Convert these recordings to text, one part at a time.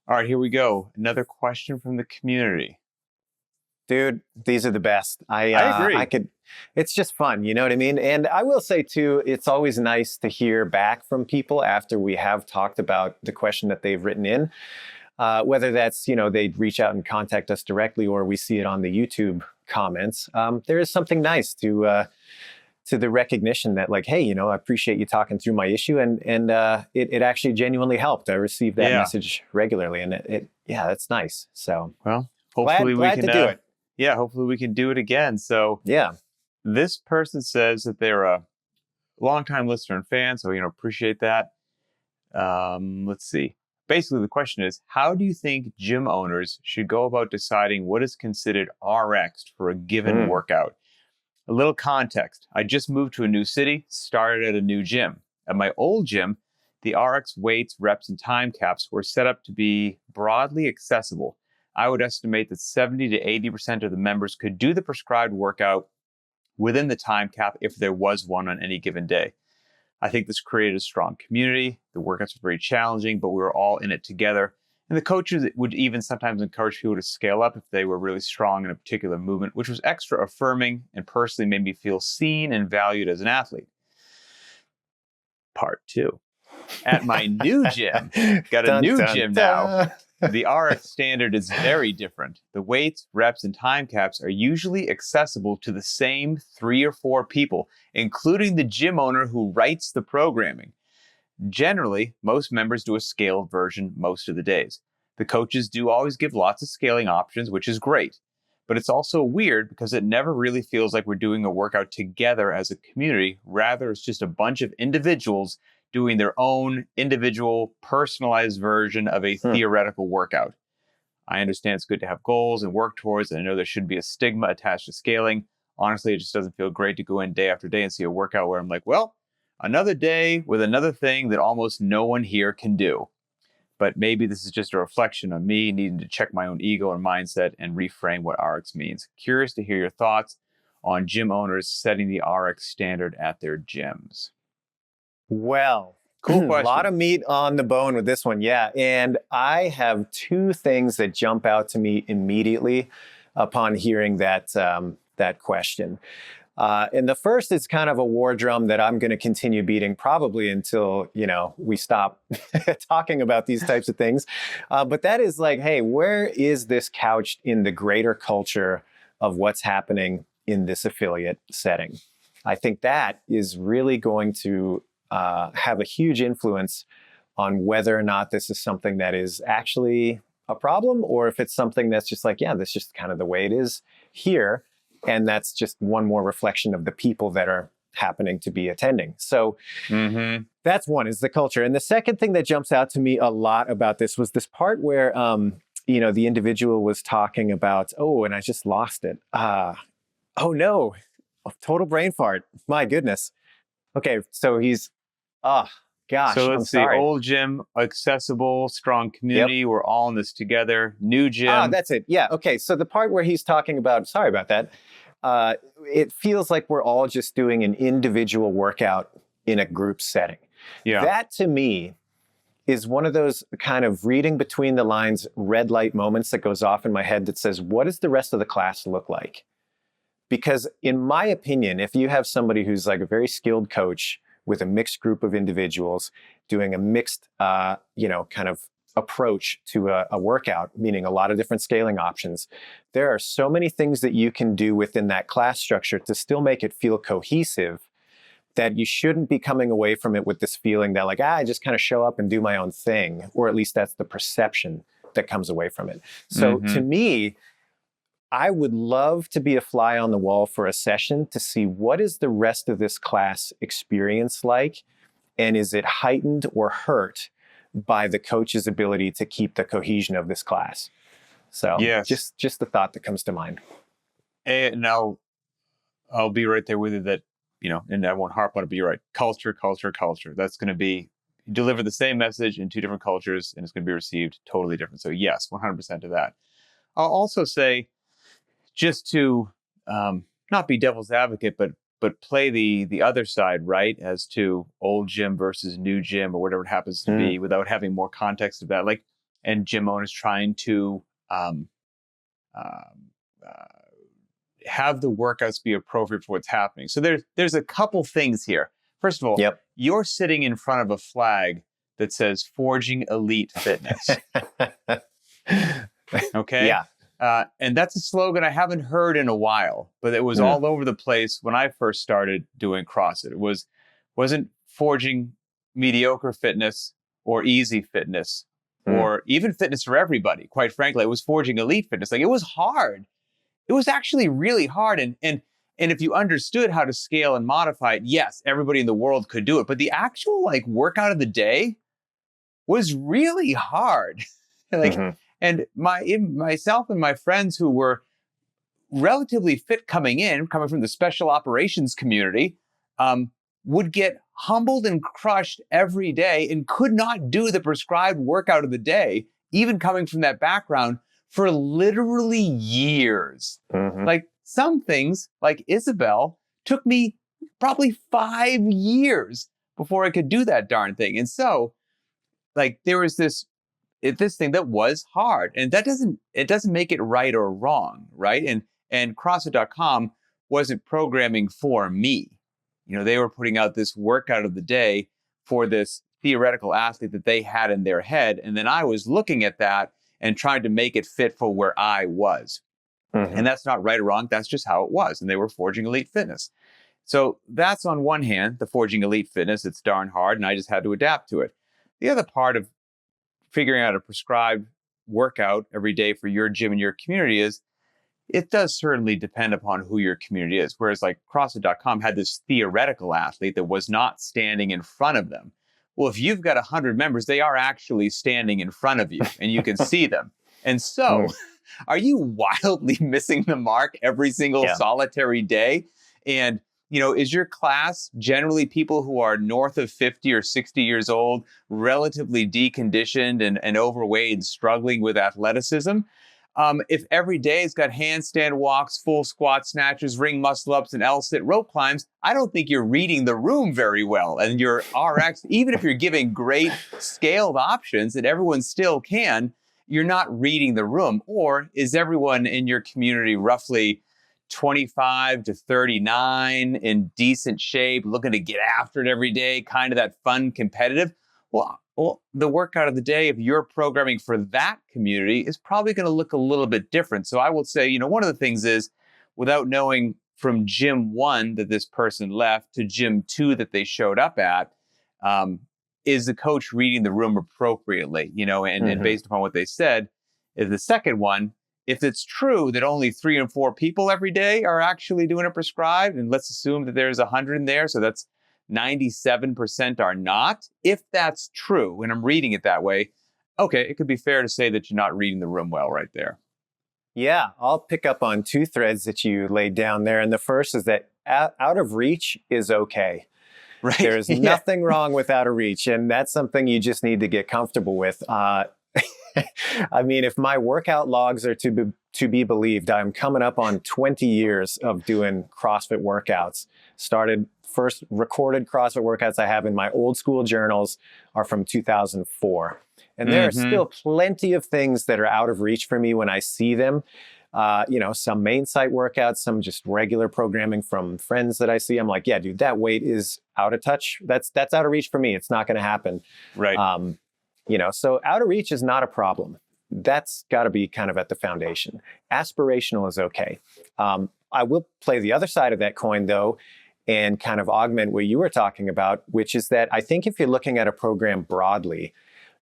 All right, here we go. Another question from the community. Dude, these are the best. I agree. It's just fun, you know what I mean? And I will say too, it's always nice to hear back from people after we have talked about the question that they've written in. Whether that's, they'd reach out and contact us directly or we see it on the YouTube comments. There is something nice to the recognition that like, hey, I appreciate you talking through my issue and it actually genuinely helped. I receive that message regularly and it's nice. So well, hopefully glad we can to do it. Yeah, hopefully we can do it again. So yeah, this person says that they're a longtime listener and fan, so appreciate that. Let's see. Basically, the question is, how do you think gym owners should go about deciding what is considered Rx'd for a given workout? A little context. I just moved to a new city, started at a new gym. At my old gym, the Rx weights, reps, and time caps were set up to be broadly accessible. I would estimate that 70 to 80% of the members could do the prescribed workout within the time cap if there was one on any given day. I think this created a strong community. The workouts were very challenging, but we were all in it together. And the coaches would even sometimes encourage people to scale up if they were really strong in a particular movement, which was extra affirming and personally made me feel seen and valued as an athlete. Part 2. At my new gym, got a new gym now. The Rx standard is very different. The weights, reps, and time caps are usually accessible to the same 3 or 4 people, including the gym owner who writes the programming. Generally, most members do a scaled version most of the days. The coaches do always give lots of scaling options, which is great. But it's also weird because it never really feels like we're doing a workout together as a community. Rather, it's just a bunch of individuals doing their own individual personalized version of a theoretical workout. I understand it's good to have goals and work towards, and I know there should be a stigma attached to scaling. Honestly, it just doesn't feel great to go in day after day and see a workout where I'm like, well, another day with another thing that almost no one here can do. But maybe this is just a reflection on me needing to check my own ego and mindset and reframe what Rx means. Curious to hear your thoughts on gym owners setting the Rx standard at their gyms. Well, cool question. A lot of meat on the bone with this one. Yeah. And I have 2 things that jump out to me immediately upon hearing that question. And the first is kind of a war drum that I'm going to continue beating probably until, we stop talking about these types of things. But that is like, hey, where is this couched in the greater culture of what's happening in this affiliate setting? I think that is really going to have a huge influence on whether or not this is something that is actually a problem or if it's something that's just like, yeah, that's just kind of the way it is here. And that's just one more reflection of the people that are happening to be attending. So that's one, is the culture. And the second thing that jumps out to me a lot about this was this part where, the individual was talking about, oh, and I just lost it. Oh no, total brain fart. My goodness. Okay, so he's, gosh, so let's see. Old gym, accessible, strong community. Yep. We're all in this together. New gym. That's it. Yeah. Okay. So the part where he's talking about, sorry about that. It feels like we're all just doing an individual workout in a group setting. Yeah. That to me is one of those kind of reading between the lines, red light moments that goes off in my head that says, what does the rest of the class look like? Because in my opinion, if you have somebody who's like a very skilled coach with a mixed group of individuals doing a mixed, kind of approach to a workout, meaning a lot of different scaling options, there are so many things that you can do within that class structure to still make it feel cohesive that you shouldn't be coming away from it with this feeling that like, I just kind of show up and do my own thing, or at least that's the perception that comes away from it. So to me, I would love to be a fly on the wall for a session to see what is the rest of this class experience like, and is it heightened or hurt by the coach's ability to keep the cohesion of this class? So yes. just the thought that comes to mind. And I'll be right there with you that, and I won't harp on it, but you're right. Culture. That's going to be, you deliver the same message in 2 different cultures and it's going to be received totally different. So yes, 100% to that. I'll also say, just to not be devil's advocate, but play the other side, right, as to old gym versus new gym or whatever it happens to be, without having more context of that. Like, and gym owners trying to um, have the workouts be appropriate for what's happening. So there's a couple things here. First of all, Yep. you're sitting in front of a flag that says Forging Elite Fitness. Okay? Yeah. And that's a slogan I haven't heard in a while, but it was all over the place when I first started doing CrossFit. It wasn't Forging Mediocre Fitness or Easy Fitness or even Fitness for Everybody. Quite frankly, it was Forging Elite Fitness. Like, it was hard. It was actually really hard. And if you understood how to scale and modify it, yes, everybody in the world could do it. But the actual like workout of the day was really hard. Like, and myself and my friends who were relatively fit coming from the special operations community, would get humbled and crushed every day and could not do the prescribed workout of the day, even coming from that background, for literally years. Like, some things, like Isabel, took me probably 5 years before I could do that darn thing. And so, like, there was this thing that was hard, and it doesn't make it right or wrong, right? And CrossFit.com wasn't programming for me. You know, they were putting out this workout of the day for this theoretical athlete that they had in their head, and then I was looking at that and trying to make it fit for where I was. And that's not right or wrong. That's just how it was. And they were Forging Elite Fitness. So that's on one hand, the Forging Elite Fitness. It's darn hard, and I just had to adapt to it. The other part of figuring out a prescribed workout every day for your gym and your community is, it does certainly depend upon who your community is. Whereas like CrossFit.com had this theoretical athlete that was not standing in front of them. Well, if you've got 100 members, they are actually standing in front of you and you can see them. And so are you wildly missing the mark every single solitary day? And, you know, is your class generally people who are north of 50 or 60 years old, relatively deconditioned and overweight and struggling with athleticism? If every day it's got handstand walks, full squat snatches, ring muscle ups, and L-sit rope climbs, I don't think you're reading the room very well. And your RX, even if you're giving great scaled options that everyone still can, you're not reading the room. Or is everyone in your community roughly 25 to 39 in decent shape, looking to get after it every day, kind of that fun competitive? Well, the workout of the day, if you're programming for that community, is probably going to look a little bit different. So I will say, you know, one of the things is, without knowing from gym 1 that this person left to gym 2 that they showed up at, is the coach reading the room appropriately, you know, and based upon what they said, is the second one. If it's true that only 3 and 4 people every day are actually doing it prescribed, and let's assume that there's 100 in there, so that's 97% are not. If that's true, and I'm reading it that way, okay, it could be fair to say that you're not reading the room well right there. Yeah, I'll pick up on 2 threads that you laid down there. And the first is that out of reach is okay. Right. There's nothing wrong with out of reach. And that's something you just need to get comfortable with. I mean, if my workout logs are to be believed, I'm coming up on 20 years of doing CrossFit workouts. First recorded CrossFit workouts I have in my old school journals are from 2004. And there are still plenty of things that are out of reach for me when I see them. You know, some main site workouts, some just regular programming from friends that I see. I'm like, yeah, dude, that weight is out of touch. That's out of reach for me. It's not going to happen. Right. You know, so out of reach is not a problem. That's got to be kind of at the foundation. Aspirational is okay. I will play the other side of that coin, though, and kind of augment what you were talking about, which is that I think if you're looking at a program broadly,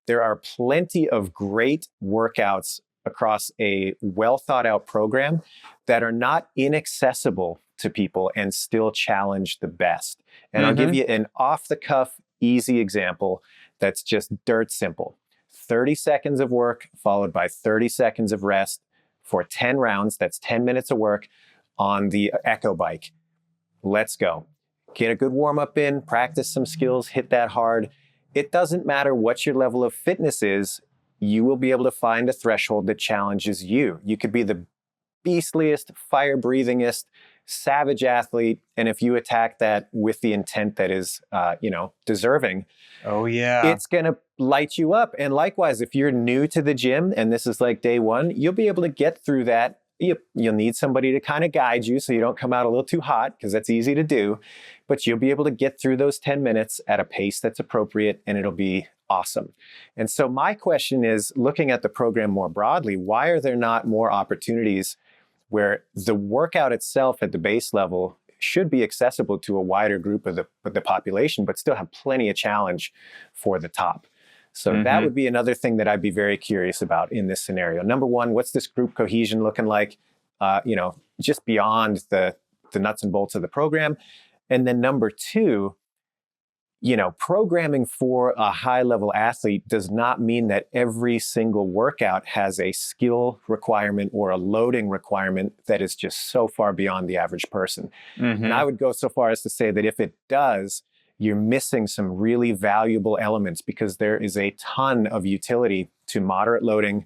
there are plenty of great workouts across a well thought out program that are not inaccessible to people and still challenge the best. And I'll give you an off the cuff, easy example that's just dirt simple. 30 seconds of work followed by 30 seconds of rest for 10 rounds. That's 10 minutes of work on the Echo bike. Let's go. Get a good warm up in, practice some skills, hit that hard. It doesn't matter what your level of fitness is, you will be able to find a threshold that challenges you. You could be the beastliest, fire-breathingest, savage athlete, and if you attack that with the intent that is, deserving, oh yeah, it's gonna light you up. And likewise, if you're new to the gym and this is like day one, you'll be able to get through that. You'll need somebody to kind of guide you so you don't come out a little too hot, because that's easy to do. But you'll be able to get through those 10 minutes at a pace that's appropriate, and it'll be awesome. And so my question is, looking at the program more broadly, why are there not more opportunities where the workout itself at the base level should be accessible to a wider group of the population, but still have plenty of challenge for the top? So that would be another thing that I'd be very curious about in this scenario. Number one, what's this group cohesion looking like, just beyond the nuts and bolts of the program? And then number two, programming for a high-level athlete does not mean that every single workout has a skill requirement or a loading requirement that is just so far beyond the average person. And I would go so far as to say that if it does, you're missing some really valuable elements, because there is a ton of utility to moderate loading,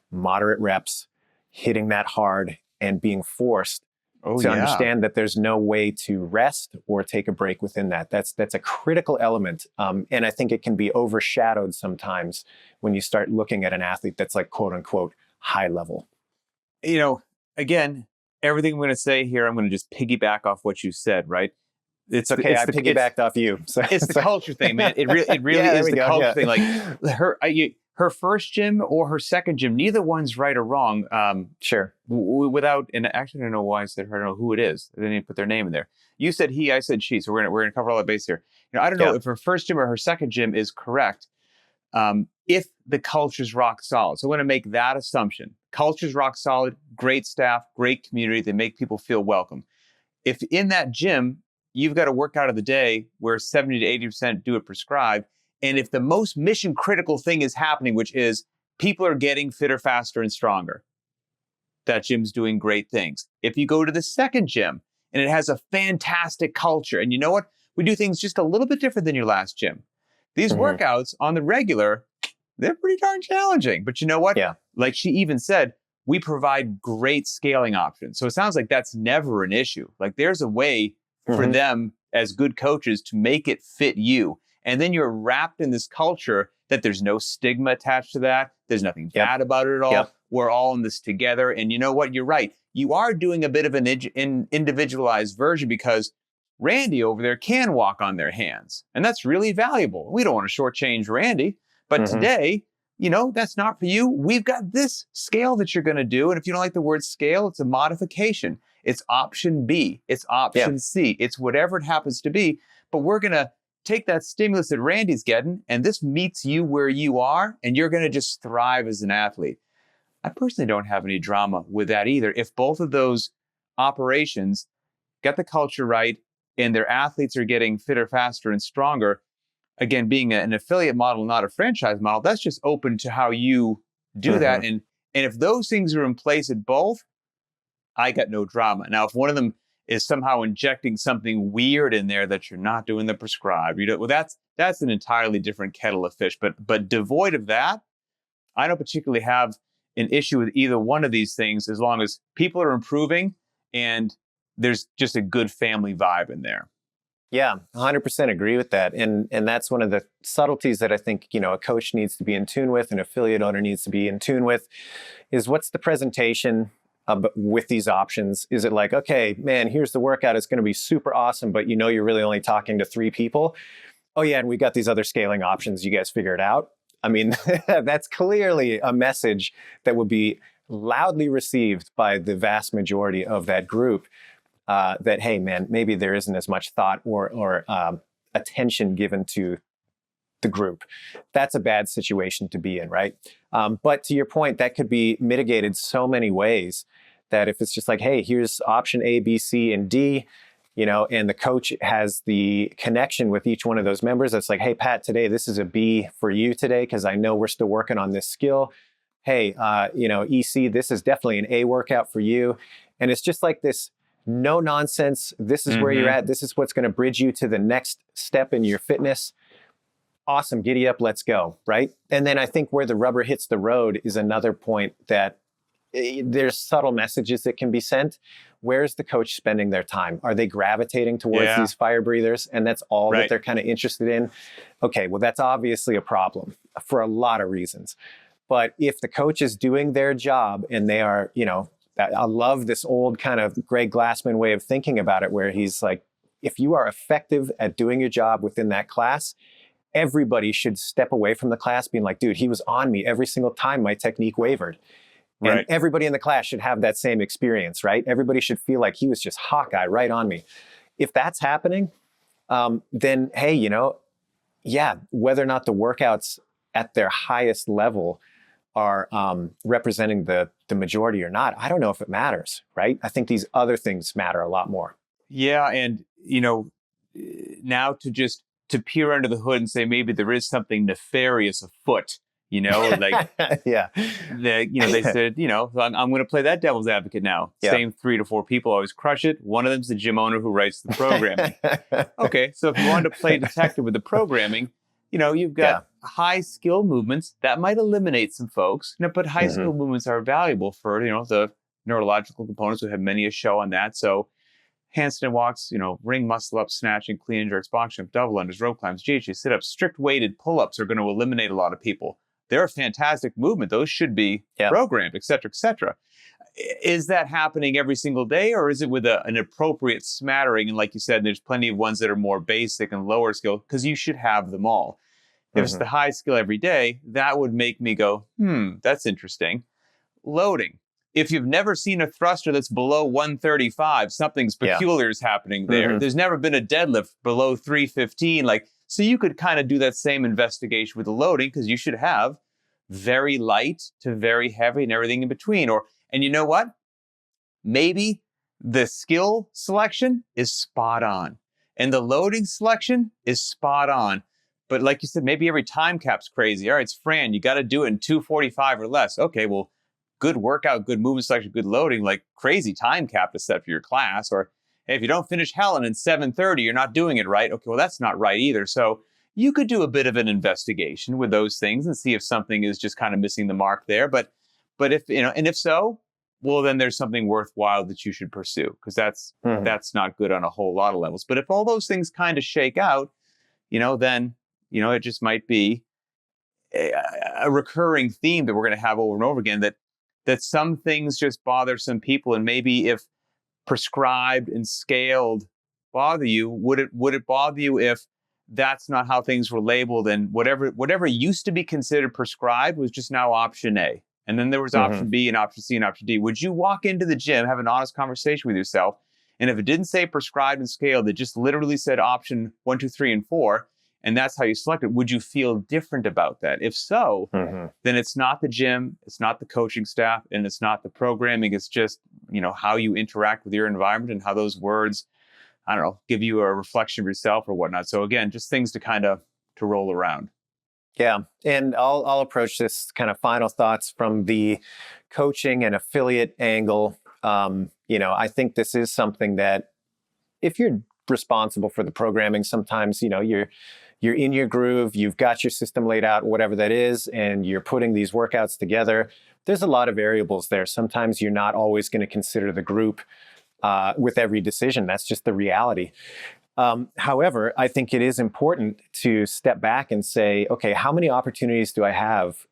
moderate reps, hitting that hard, and being forced to understand that there's no way to rest or take a break within that. That's a critical element. And I think it can be overshadowed sometimes when you start looking at an athlete that's like, quote unquote, high level. Again, everything I'm going to say here, I'm going to just piggyback off what you said, right? It's okay. I piggybacked off you. So, it's the culture thing, man. It really is the culture thing. Like her first gym or her second gym, neither one's right or wrong. Sure. Without, and actually, I don't know why I said her. I don't know who it is. I didn't even put their name in there. You said he, I said she. So we're gonna cover all that base here. I don't know if her first gym or her second gym is correct. If the culture's rock solid, so I'm going to make that assumption. Culture's rock solid, great staff, great community. They make people feel welcome. If in that gym you've got a workout of the day where 70 to 80% do it prescribed, and if the most mission critical thing is happening, which is people are getting fitter, faster, and stronger, that gym's doing great things. If you go to the second gym and it has a fantastic culture, and you know what? We do things just a little bit different than your last gym. These workouts on the regular, they're pretty darn challenging. But you know what? Yeah. Like she even said, we provide great scaling options. So it sounds like that's never an issue. Like there's a way for them as good coaches to make it fit you. And then you're wrapped in this culture that there's no stigma attached to that. There's nothing bad about it at all. We're all in this together. And you know what? You're right. You are doing a bit of an individualized version, because Randy over there can walk on their hands. And that's really valuable. We don't want to shortchange Randy. But today, that's not for you. We've got this scale that you're going to do. And if you don't like the word scale, it's a modification. It's option B. It's option C. It's whatever it happens to be. But we're going to take that stimulus that Randy's getting, and this meets you where you are, and you're going to just thrive as an athlete. I personally don't have any drama with that either. If both of those operations get the culture right and their athletes are getting fitter, faster, and stronger, again, being an affiliate model, not a franchise model, that's just open to how you do that. And if those things are in place at both, I got no drama. Now, if one of them is somehow injecting something weird in there that you're not doing the prescribed, that's an entirely different kettle of fish. But devoid of that, I don't particularly have an issue with either one of these things, as long as people are improving and there's just a good family vibe in there. Yeah, 100% agree with that. And that's one of the subtleties that I think, a coach needs to be in tune with, an affiliate owner needs to be in tune with, is what's the presentation with these options? Is it like, okay, man, here's the workout. It's going to be super awesome, but you're really only talking to 3 people. Oh yeah, and we got these other scaling options. You guys figure it out. I mean, that's clearly a message that will be loudly received by the vast majority of that group. That, hey, man, maybe there isn't as much thought or attention given to the group. That's a bad situation to be in, right? But to your point, that could be mitigated so many ways, that if it's just like, hey, here's option A, B, C, and D, and the coach has the connection with each one of those members. That's like, hey, Pat, today, this is a B for you today, because I know we're still working on this skill. Hey, EC, this is definitely an A workout for you. And it's just like this no nonsense. This is where you're at. This is what's going to bridge you to the next step in your fitness. Awesome. Giddy up. Let's go. Right. And then I think where the rubber hits the road is another point that there's subtle messages that can be sent. Where's the coach spending their time? Are they gravitating towards these fire breathers? And that's all that they're kind of interested in. Okay, well, that's obviously a problem for a lot of reasons. But if the coach is doing their job and they are, I love this old kind of Greg Glassman way of thinking about it, where he's like, if you are effective at doing your job within that class, everybody should step away from the class being like, dude, he was on me every single time my technique wavered. And everybody in the class should have that same experience, right? Everybody should feel like he was just Hawkeye right on me. If that's happening, then, hey, whether or not the workouts at their highest level are representing the majority or not, I don't know if it matters, right? I think these other things matter a lot more. Yeah. And, now to peer under the hood and say maybe there is something nefarious afoot, like, they said, I'm going to play that devil's advocate now. Same 3 to 4 people always crush it. One of them is the gym owner who writes the programming. Okay. So if you wanted to play detective with the programming, you've got high skill movements that might eliminate some folks, but high skill movements are valuable for, the neurological components. We have many a show on that. So handstand walks, ring muscle ups, snatching, clean and jerks, box jump, double unders, rope climbs, GHD sit-ups, strict weighted pull-ups are going to eliminate a lot of people. They're a fantastic movement. Those should be programmed, et cetera, et cetera. Is that happening every single day, or is it with an appropriate smattering? And like you said, there's plenty of ones that are more basic and lower skill, because you should have them all. If it's the high skill every day, that would make me go, that's interesting. Loading. If you've never seen a thruster that's below 135, something's peculiar is happening there. There's never been a deadlift below 315. So you could kind of do that same investigation with the loading, because you should have very light to very heavy and everything in between. And you know what? Maybe the skill selection is spot on and the loading selection is spot on. But like you said, maybe every time cap's crazy. All right, it's Fran, you got to do it in 2:45 or less. Okay, well, good workout, good movement selection, good loading, like crazy time cap to set for your class. Or hey, if you don't finish Helen in 7:30, you're not doing it right. Okay, well, that's not right either. So you could do a bit of an investigation with those things and see if something is just kind of missing the mark there. But if, and if so, well, then there's something worthwhile that you should pursue, because that's not good on a whole lot of levels. But if all those things kind of shake out, then, it just might be a recurring theme that we're going to have over and over again, that some things just bother some people. And maybe if prescribed and scaled bother you, would it bother you if that's not how things were labeled, and whatever used to be considered prescribed was just now option A, and then there was option B and option C and option D? Would you walk into the gym, have an honest conversation with yourself, and if it didn't say prescribed and scaled, it just literally said option 1, 2, 3, and 4, and that's how you select it, would you feel different about that? If so, then it's not the gym, it's not the coaching staff, and it's not the programming. It's just, how you interact with your environment and how those words, I don't know, give you a reflection of yourself or whatnot. So again, just things to kind of to roll around. Yeah. And I'll approach this kind of final thoughts from the coaching and affiliate angle. I think this is something that if you're responsible for the programming, sometimes, you're in your groove, you've got your system laid out, whatever that is, and you're putting these workouts together. There's a lot of variables there. Sometimes you're not always going to consider the group with every decision. That's just the reality. However, I think it is important to step back and say, okay, how many opportunities do I have,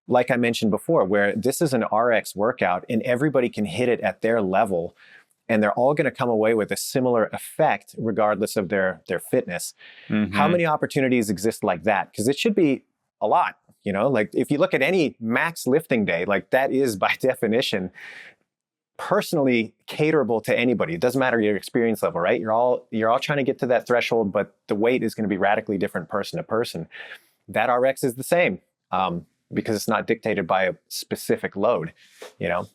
like I mentioned before, where this is an RX workout and everybody can hit it at their level, and they're all going to come away with a similar effect regardless of their fitness. How many opportunities exist like that? Because it should be a lot. Like if you look at any max lifting day, like that is by definition personally caterable to anybody. It doesn't matter your experience level, right? You're all trying to get to that threshold, but the weight is going to be radically different person to person. That RX is the same because it's not dictated by a specific load.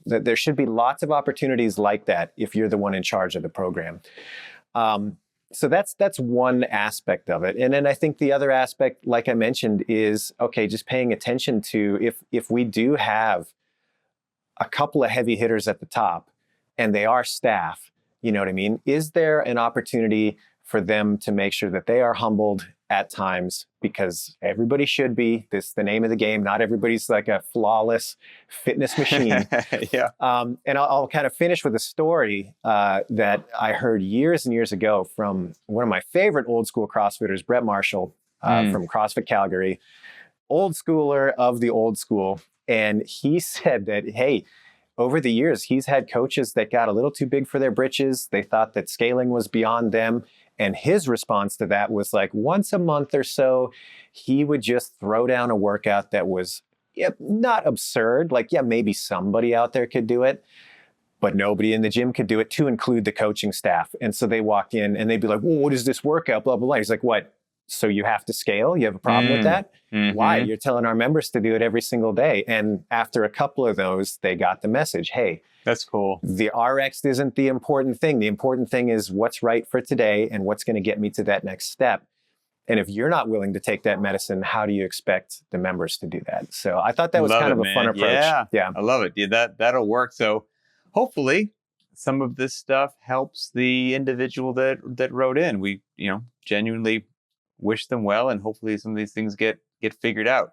There should be lots of opportunities like that if you're the one in charge of the program. So that's one aspect of it. And then I think the other aspect, like I mentioned, is, okay, just paying attention to if we do have a couple of heavy hitters at the top and they are staff, you know what I mean? Is there an opportunity for them to make sure that they are humbled at times, because everybody should be. This is the name of the game. Not everybody's like a flawless fitness machine. Yeah. And I'll kind of finish with a story that I heard years and years ago from one of my favorite old school CrossFitters, Brett Marshall from CrossFit Calgary, old schooler of the old school. And he said that, hey, over the years, he's had coaches that got a little too big for their britches. They thought that scaling was beyond them. And his response to that was like once a month or so, he would just throw down a workout that was not absurd. Like, yeah, maybe somebody out there could do it, but nobody in the gym could do it, to include the coaching staff. And so they walk in and they'd be like, well, what is this workout? Blah, blah, blah. He's like, what? So you have to scale? You have a problem with that? Why? You're telling our members to do it every single day. And after a couple of those, they got the message. Hey, that's cool. The Rx'd isn't the important thing. The important thing is what's right for today and what's going to get me to that next step. And if you're not willing to take that medicine, how do you expect the members to do that? So I thought that was kind of a fun approach. Yeah, I love it. Yeah, that'll work. So hopefully some of this stuff helps the individual that wrote in. We, genuinely wish them well, and hopefully some of these things get figured out.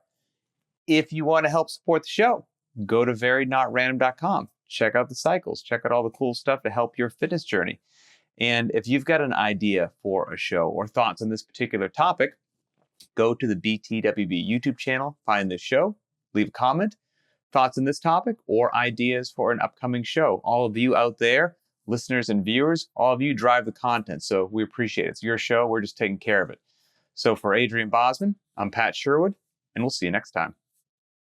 If you want to help support the show, go to variednotrandom.com. Check out the cycles. Check out all the cool stuff to help your fitness journey. And if you've got an idea for a show or thoughts on this particular topic, go to the btwb YouTube channel, find this show, leave a comment, thoughts on this topic, or ideas for an upcoming show. All of you out there, listeners and viewers, all of you drive the content, so we appreciate it. It's your show. We're just taking care of it. So for Adrian Bosman, I'm Pat Sherwood, and we'll see you next time.